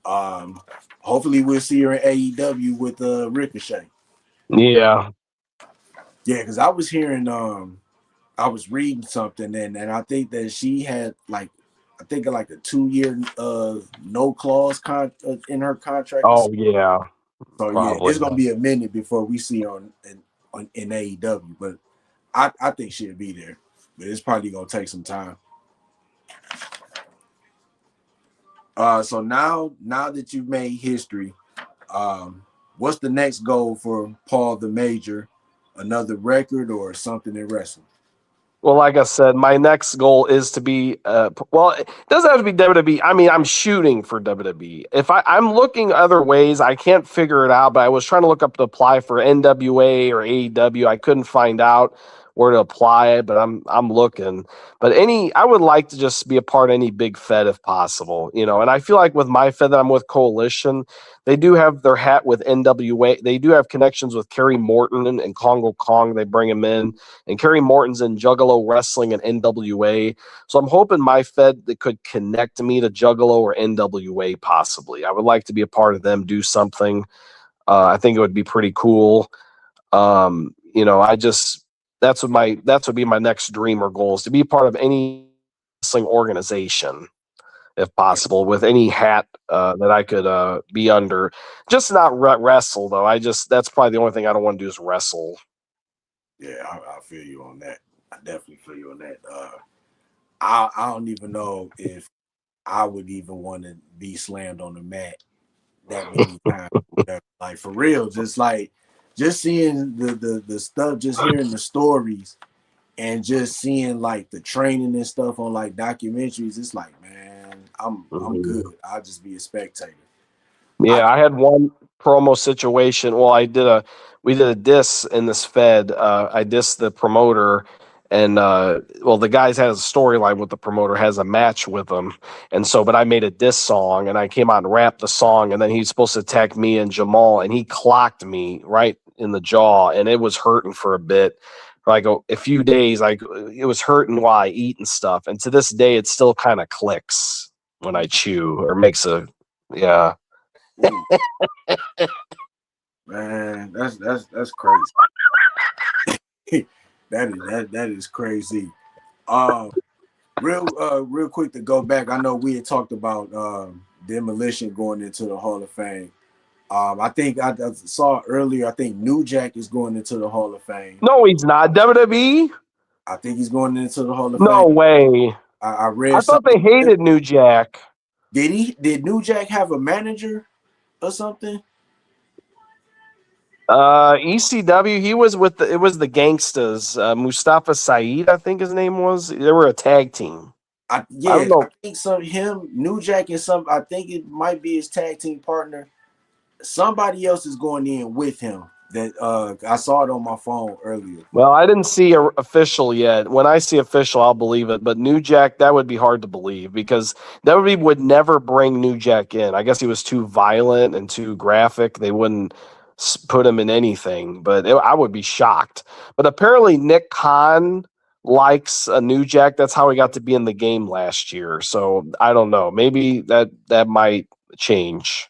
Hopefully we'll see her in AEW with Ricochet. Yeah, because I was hearing, I was reading something, and I think that she had like a 2-year no clause in her contract. Oh yeah. So Probably. it's gonna be a minute before we see her in AEW, but I think she'll be there. But it's probably gonna take some time. So now that you've made history, what's the next goal for Paul the Major? Another record or something in wrestling? Well, like I said, my next goal is to be, it doesn't have to be WWE. I mean, I'm shooting for WWE. If I'm looking other ways, I can't figure it out, but I was trying to look up to apply for NWA or AEW. I couldn't find out where to apply, but I'm looking. But I would like to just be a part of any big fed if possible, and I feel like with my fed that I'm with Coalition, they do have their hat with NWA. They do have connections with Kerry Morton and Congo Kong. They bring him in, and Kerry Morton's in Juggalo Wrestling and NWA. So I'm hoping my fed that could connect me to Juggalo or NWA possibly. I would like to be a part of them, do something. I think it would be pretty cool. That's would be my next dream or goal, is to be part of any wrestling organization. if possible, with any hat that I could be under. Just not wrestle though. That's probably the only thing I don't want to do is wrestle. Yeah, I feel you on that. I definitely feel you on that. I don't even know if I would even want to be slammed on the mat that many times. Whatever. Like for real, just seeing the stuff, just hearing the stories, and just seeing like the training and stuff on like documentaries. It's like, man, I'm Mhm. good. I'll just be a spectator. I Yeah, I had one promo situation. Well, we did a diss in this Fed. I dissed the promoter, and well, the guys has a storyline with the promoter, has a match with them, and so, but I made a diss song, and I came out and rapped the song, and then he's supposed to attack me and Jamal, and he clocked me right in the jaw, and it was hurting for a bit. Like a few days, it was hurting while I eat and stuff, and to this day, it still kind of clicks when I chew or makes a yeah. ooh, man, that's crazy. That is crazy. Um, real quick to go back. I know we had talked about Demolition going into the Hall of Fame. I think I saw earlier. I think New Jack is going into the Hall of Fame. No, he's not. WWE? I think he's going into the Hall of Fame. No way. I I read thought they something. hated New Jack. Did New Jack have a manager or something? ECW, he was with it was the Gangstas. Mustafa Saeed, I think his name was. They were a tag team. I don't I know. think him, New Jack and I think it might be his tag team partner. Somebody else is going in with him. That I saw it on my phone earlier. Well, I didn't see a official yet. When I see official, I'll believe it. But New Jack, that would be hard to believe because WWE would never bring New Jack in. I guess he was too violent and too graphic. They wouldn't put him in anything. But I would be shocked. But apparently, Nick Khan likes a New Jack. That's how he got to be in the game last year. So I don't know. Maybe that might change.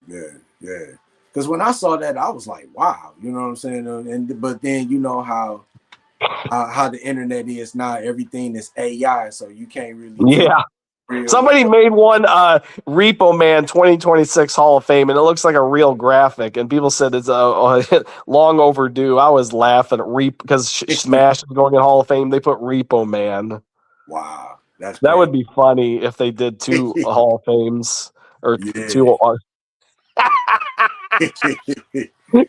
Yeah. Because when I saw that, I was like, wow, you know what I'm saying? But then you know how the internet is now. Everything is AI, so you can't really tell Yeah. real. Somebody made one Repo Man 2026 Hall of Fame, and it looks like a real graphic. And people said it's long overdue. I was laughing at because Smash is going in Hall of Fame. They put Repo Man. Wow, that's That crazy. would be funny if they did two Hall of Fames or Yeah. two so,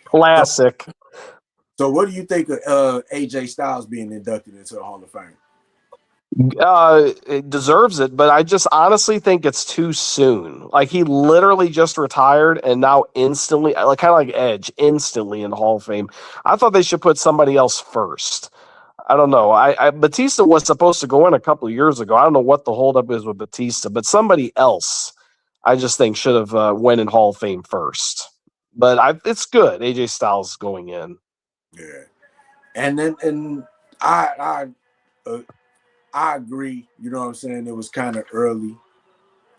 classic. so what do you think of AJ Styles being inducted into the Hall of Fame? It deserves it, but I just honestly think it's too soon. Like he literally just retired and now instantly, like kind of like Edge, instantly in the Hall of Fame. I thought they should put somebody else first. I don't know. Batista was supposed to go in a couple of years ago. I don't know what the holdup is with Batista, but somebody else, I just think should have went in Hall of Fame first. But it's good. AJ Styles going in. Yeah, and I uh, I agree. You know what I'm saying? It was kind of early,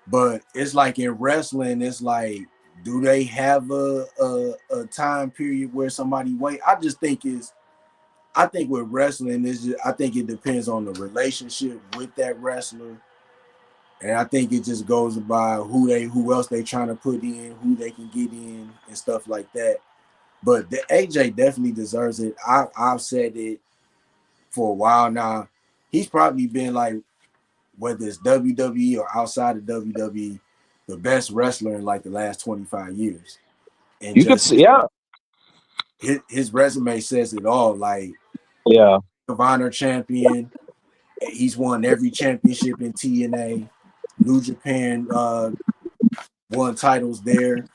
but it's like in wrestling, it's like, do they have a time period where somebody wait? I think with wrestling I think it depends on the relationship with that wrestler, and I think it just goes by who else they trying to put in, who they can get in, and stuff like that. But the AJ definitely deserves it. I've said it for a while now. He's probably been like, whether it's WWE or outside of WWE, the best wrestler in like the last 25 years. And You could just see, yeah, his resume says it all. Like, yeah. of Honor champion, he's won every championship in TNA. New Japan won titles there.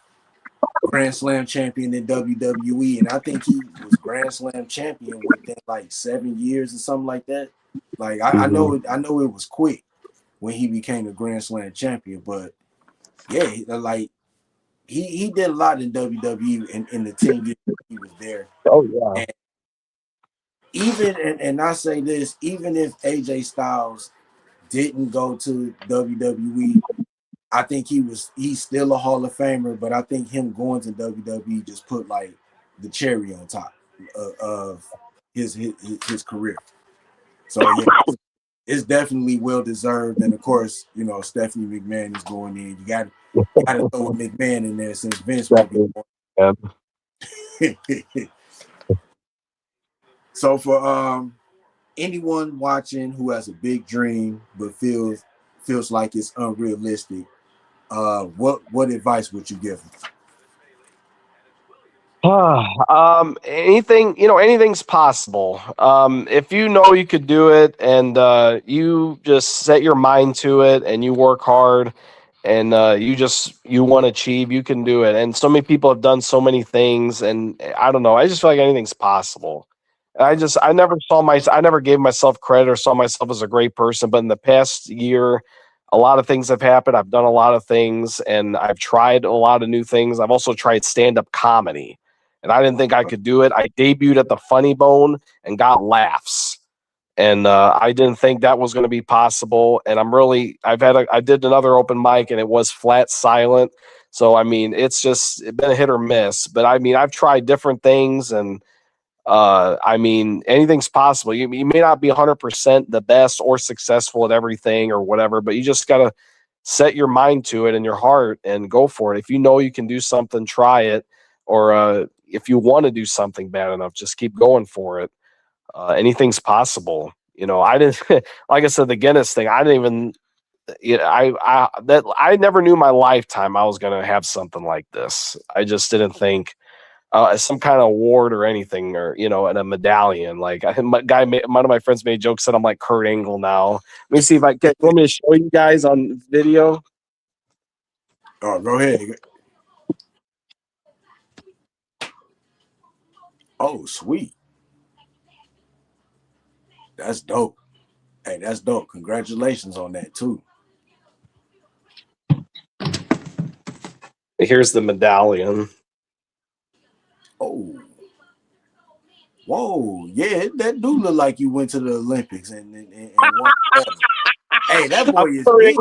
Grand Slam champion in WWE, and I think he was Grand Slam champion within like 7 years or something like that. Like Mhm. I know it was quick when he became a Grand Slam champion, but yeah, like he did a lot in WWE in the 10 years he was there. Oh yeah. And and I say this, even if AJ Styles didn't go to WWE, I think he's still a Hall of Famer, but I think him going to WWE just put like the cherry on top of his career. So yeah, it's definitely well deserved. And of course, you know, Stephanie McMahon is going in. You got to throw a McMahon in there since Vince will be Yeah. going. So for anyone watching who has a big dream but feels like it's unrealistic, what advice would you give them? Anything, anything's possible. If you know you could do it and you just set your mind to it and you work hard and you want to achieve, you can do it. And so many people have done so many things, and I don't know. I just feel like anything's possible. I never gave myself credit or saw myself as a great person, but in the past year, a lot of things have happened. I've done a lot of things and I've tried a lot of new things. I've also tried stand-up comedy and I didn't think I could do it. I debuted at the Funny Bone and got laughs, and I didn't think that was going to be possible. And I did another open mic, and it was flat silent. So I mean, it's been a hit or miss. But I mean, I've tried different things, and I mean, anything's possible. You may not be 100% the best or successful at everything or whatever, but you just gotta set your mind to it and your heart and go for it. If you know you can do something, try it. Or if you want to do something bad enough, just keep going for it. Anything's possible. I didn't, like I said, the Guinness thing. I didn't even, I never knew in my lifetime I was going to have something like this. I just didn't think some kind of award or anything, or and a medallion. Like one of my friends made jokes that I'm like Kurt Angle now. Let me see if I can. Want me to show you guys on video? Oh, go ahead. Oh, sweet. That's dope. Hey, that's dope. Congratulations on that too. Here's the medallion. Oh. Whoa. Yeah, that do look like you went to the Olympics and won. Hey, that boy is big.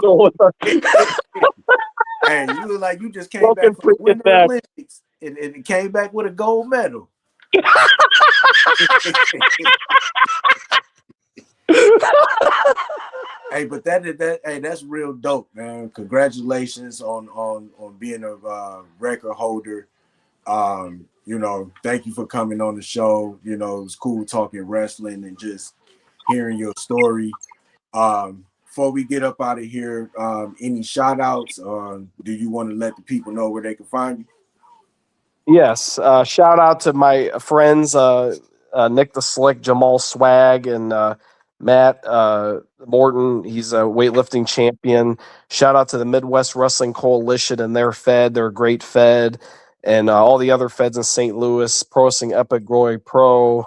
Hey, you look like you just came back from the Winter Olympics and came back with a gold medal. Hey, but that's real dope, man. Congratulations on being a record holder. Thank you for coming on the show. It was cool talking wrestling and just hearing your story. Before we get up out of here, any shout outs? Do you want to let the people know where they can find you? Yes. Shout out to my friends, Nick the Slick, Jamal Swag, and Matt Morton. He's a weightlifting champion. Shout out to the Midwest Wrestling Coalition and their Fed. They're a great Fed. And all the other Feds in St. Louis, Pro Wrestling Epic Glory Pro,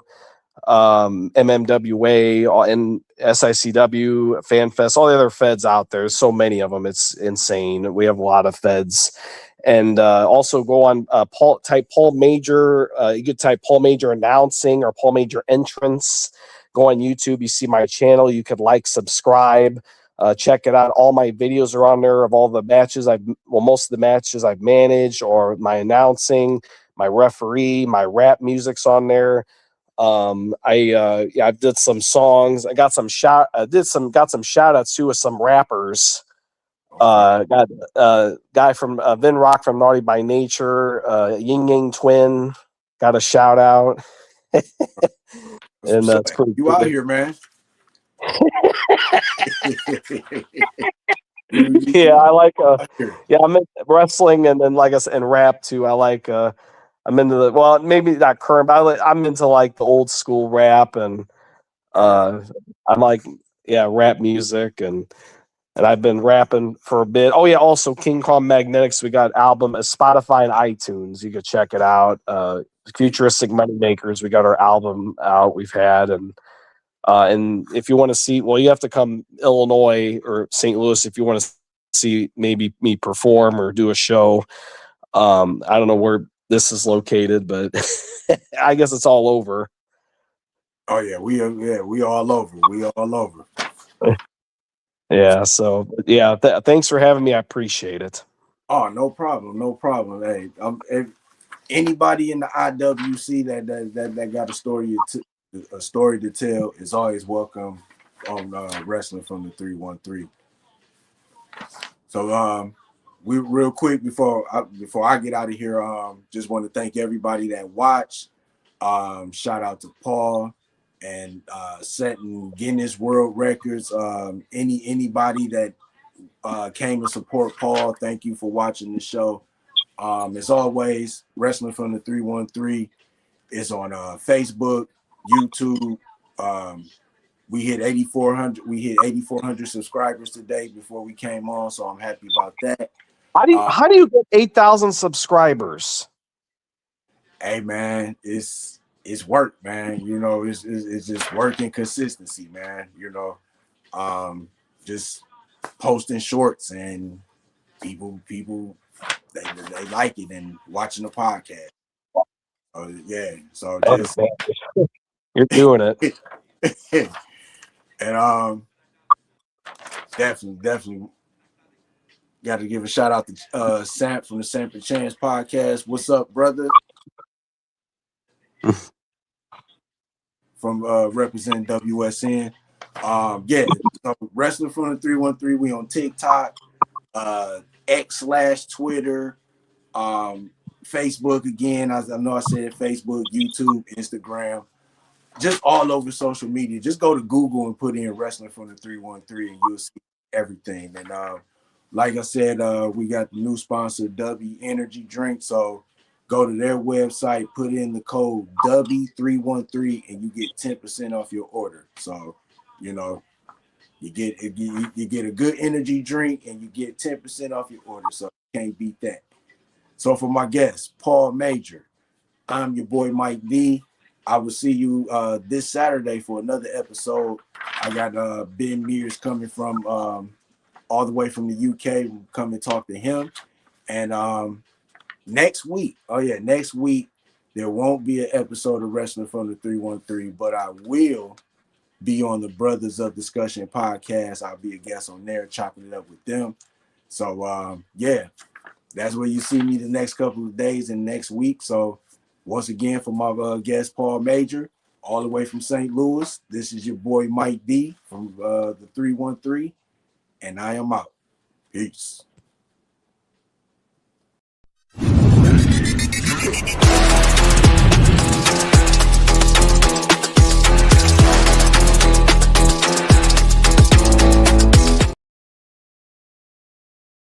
MMWA, and SICW, FanFest, all the other Feds out there. There's so many of them. It's insane. We have a lot of Feds. And also go on type Paul Major. You could type Paul Major announcing or Paul Major entrance. Go on YouTube. You see my channel. You could subscribe. Check it out. All my videos are on there of all the matches most of the matches I've managed, or my announcing, my referee, my rap music's on there. I did some songs. I got some shout outs too with some rappers. Got guy from Vin Rock from Naughty by Nature, Ying Yang Twin, got a shout out. And that's pretty you cool. Out here, man. Yeah, I like I'm in wrestling, and then like I said, and rap too. I like I'm into maybe not current, but I'm into the old school rap, and I'm rap music, and I've been rapping for a bit. Oh yeah, also King Kong Magnetics. We got album at Spotify and iTunes. You could check it out. Futuristic Moneymakers. We got our album out. We've had and if you want to see, you have to come Illinois or St. Louis if you want to see maybe me perform or do a show. I don't know where this is located, but I guess it's all over. Oh yeah, we all over. We all over. Yeah. So yeah, thanks for having me. I appreciate it. Oh, no problem. No problem. Hey, if anybody in the IWC that got a story to tell is always welcome Wrestling from the 313. So we real quick before I get out of here, just want to thank everybody that watched. Shout out to Paul and setting Guinness World Records. Anybody that came to support Paul, thank you for watching the show. As always, Wrestling from the 313 is on Facebook, YouTube. We hit 8,400. We hit 8,400 subscribers today before we came on, so I'm happy about that. How do you get 8,000 subscribers? Hey man, it's work, man. You know, it's just work and consistency, man. You know, just posting shorts and people they like it and watching the podcast. Yeah, so just You're doing it. and definitely got to give a shout out to Sam from the Sample Chance podcast. What's up, brother? From representing WSN. Yeah, so Wrestling from the 313. We on TikTok, X/Twitter, Facebook again. I know I said Facebook, YouTube, Instagram, just all over social media. Just go to Google and put in Wrestling from the 313 and you'll see everything. And like I said, we got the new sponsor, W Energy Drink. So go to their website, put in the code W313 and you get 10% off your order. So, you know, you get a good energy drink and you get 10% off your order. So you can't beat that. So for my guest, Paul Major, I'm your boy Mike D. I will see you this Saturday for another episode. I got Ben Mears coming from all the way from the UK. We'll come and talk to him. And next week, there won't be an episode of Wrestling from the 313, but I will be on the Brothers of Discussion podcast. I'll be a guest on there, chopping it up with them. So, yeah, that's where you see me the next couple of days and next week. So, once again, for my guest, Paul Major, all the way from St. Louis, this is your boy Mike D from the 313, and I am out. Peace.